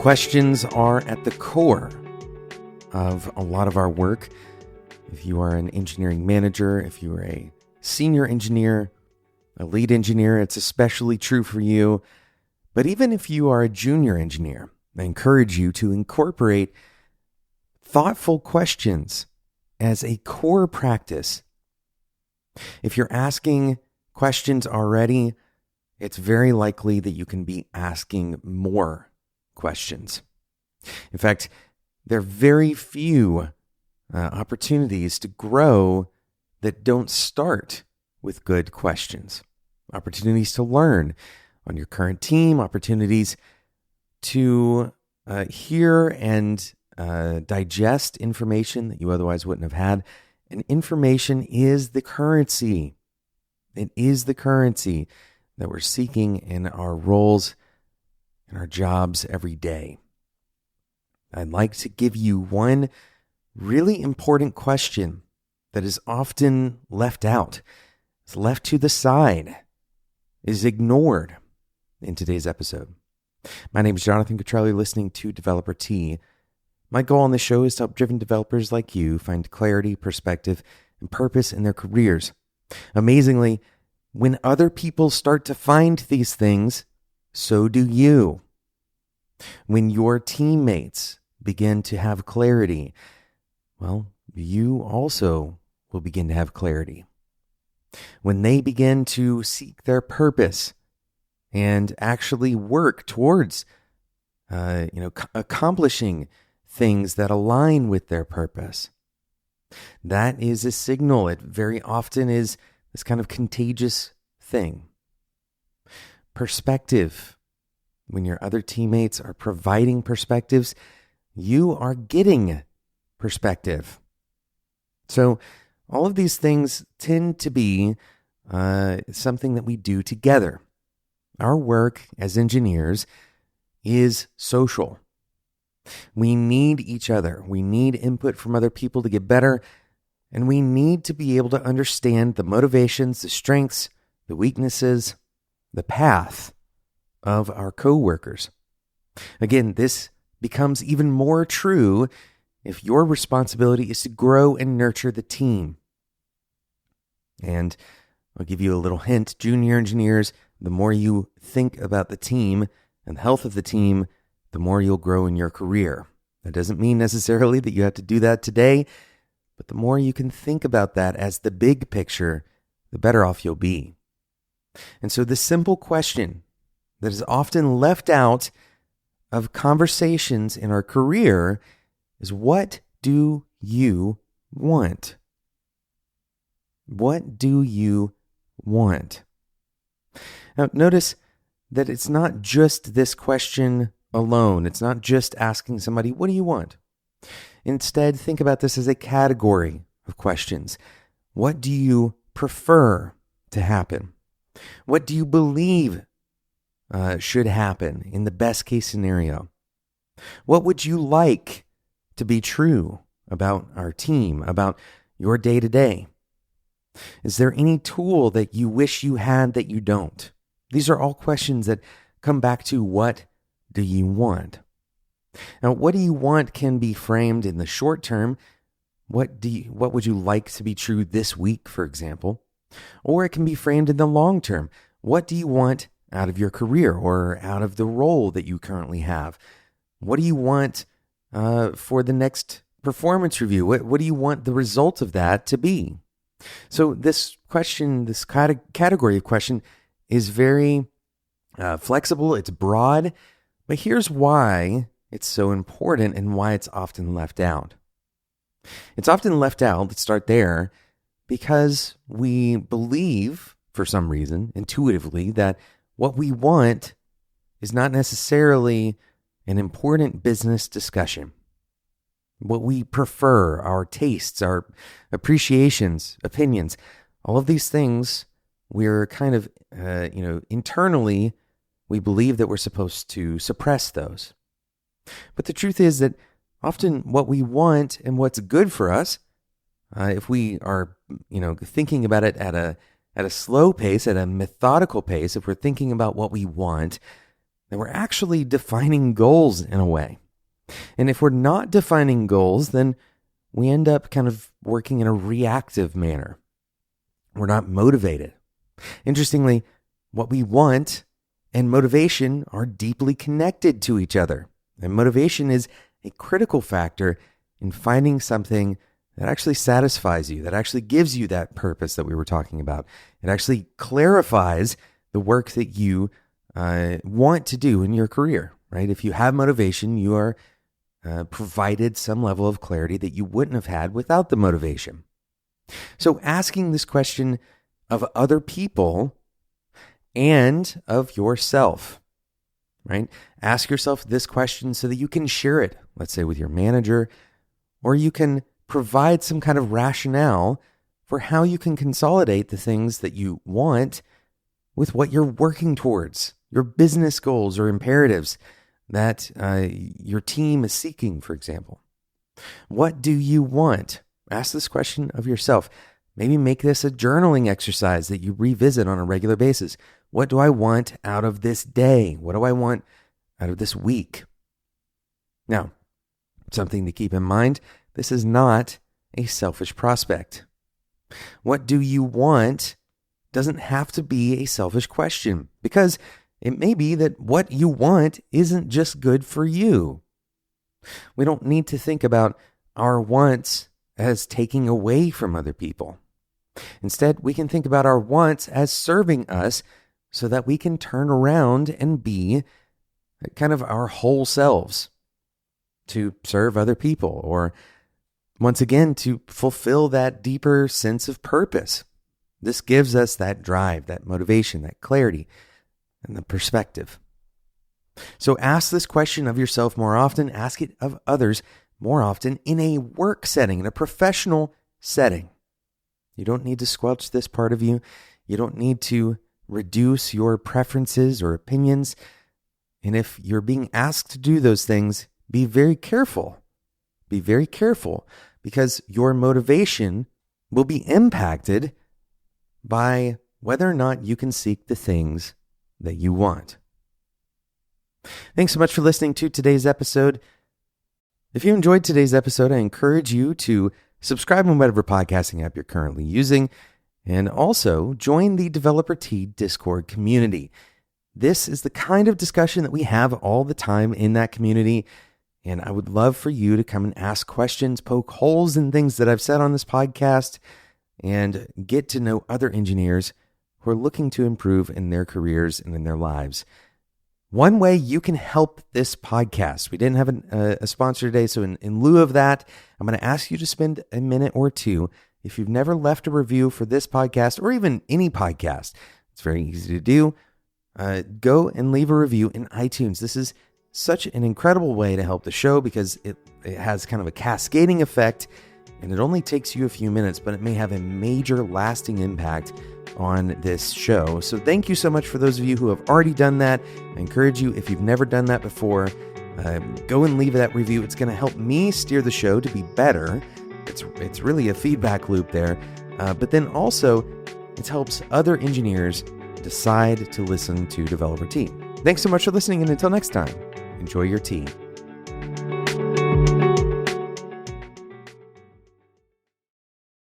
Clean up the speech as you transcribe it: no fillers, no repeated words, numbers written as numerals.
Questions are at the core of a lot of our work. If you are an engineering manager, if you are a senior engineer, a lead engineer, it's especially true for you. But even if you are a junior engineer, I encourage you to incorporate thoughtful questions as a core practice. If you're asking questions already, it's very likely that you can be asking more questions. In fact, there are very few opportunities to grow that don't start with good questions. Opportunities to learn on your current team, opportunities to hear and digest information that you otherwise wouldn't have had. And information is the currency. It is the currency that we're seeking in our roles, in our jobs every day. I'd like to give you one really important question that is often left out, is left to the side, is ignored in today's episode. My name is Jonathan Cottrell. You're listening to Developer Tea. My goal on this show is to help driven developers like you find clarity, perspective, and purpose in their careers. Amazingly, when other people start to find these things, so do you. When your teammates begin to have clarity, well, you also will begin to have clarity. When they begin to seek their purpose and actually work towards, accomplishing things that align with their purpose, that is a signal. It very often is this kind of contagious thing. Perspective. When your other teammates are providing perspectives, you are getting perspective. So all of these things tend to be something that we do together. Our work as engineers is social. We need each other. We need input from other people to get better. And we need to be able to understand the motivations, the strengths, the weaknesses, the path of our coworkers. Again, this becomes even more true if your responsibility is to grow and nurture the team. And I'll give you a little hint. Junior engineers, the more you think about the team and the health of the team, the more you'll grow in your career. That doesn't mean necessarily that you have to do that today, but the more you can think about that as the big picture, the better off you'll be. And so the simple question that is often left out of conversations in our career is, what do you want? What do you want? Now, notice that it's not just this question alone. It's not just asking somebody, what do you want? Instead, think about this as a category of questions. What do you prefer to happen? What do you believe should happen in the best case scenario? What would you like to be true about our team, about your day-to-day? Is there any tool that you wish you had that you don't? These are all questions that come back to, what do you want? Now, what do you want can be framed in the short term. What would you like to be true this week, for example? Or it can be framed in the long term. What do you want out of your career or out of the role that you currently have? What do you want for the next performance review? What do you want the result of that to be? So this question, this category of question is very flexible. It's broad, but here's why it's so important and why it's often left out. It's often left out, let's start there, because we believe, for some reason, intuitively, that what we want is not necessarily an important business discussion. What we prefer, our tastes, our appreciations, opinions, all of these things, we're kind of, internally, we believe that we're supposed to suppress those. But the truth is that often what we want and what's good for us, if we are, thinking about it at a slow pace, at a methodical pace, if we're thinking about what we want, that we're actually defining goals in a way. And if we're not defining goals, then we end up kind of working in a reactive manner. We're not motivated. Interestingly, what we want and motivation are deeply connected to each other. And motivation is a critical factor in finding something that actually satisfies you, that actually gives you that purpose that we were talking about. It actually clarifies the work that you want to do in your career, right? If you have motivation, you are provided some level of clarity that you wouldn't have had without the motivation. So asking this question of other people and of yourself, right? Ask yourself this question so that you can share it, let's say with your manager, or you can provide some kind of rationale for how you can consolidate the things that you want with what you're working towards, your business goals or imperatives that your team is seeking, for example. What do you want? Ask this question of yourself. Maybe make this a journaling exercise that you revisit on a regular basis. What do I want out of this day? What do I want out of this week? Now, something to keep in mind, this is not a selfish prospect. What do you want doesn't have to be a selfish question, because it may be that what you want isn't just good for you. We don't need to think about our wants as taking away from other people. Instead, we can think about our wants as serving us so that we can turn around and be kind of our whole selves to serve other people, or once again, to fulfill that deeper sense of purpose. This gives us that drive, that motivation, that clarity, and the perspective. So ask this question of yourself more often. Ask it of others more often in a work setting, in a professional setting. You don't need to squelch this part of you. You don't need to reduce your preferences or opinions. And if you're being asked to do those things, be very careful. Be very careful, because your motivation will be impacted by whether or not you can seek the things that you want. Thanks so much for listening to today's episode. If you enjoyed today's episode, I encourage you to subscribe on whatever podcasting app you're currently using, and also join the Developer T Discord community. This is the kind of discussion that we have all the time in that community, and I would love for you to come and ask questions, poke holes in things that I've said on this podcast, and get to know other engineers who are looking to improve in their careers and in their lives. One way you can help this podcast, we didn't have a sponsor today, so in lieu of that, I'm going to ask you to spend a minute or two. If you've never left a review for this podcast, or even any podcast, it's very easy to do. Go and leave a review in iTunes. This is such an incredible way to help the show, because it has kind of a cascading effect, and it only takes you a few minutes, but it may have a major lasting impact on this show. So thank you so much for those of you who have already done that. I encourage you, if you've never done that before, go and leave that review. It's going to help me steer the show to be better. It's really a feedback loop there. But then also, it helps other engineers decide to listen to Developer T. Thanks so much for listening, and until next time, enjoy your tea.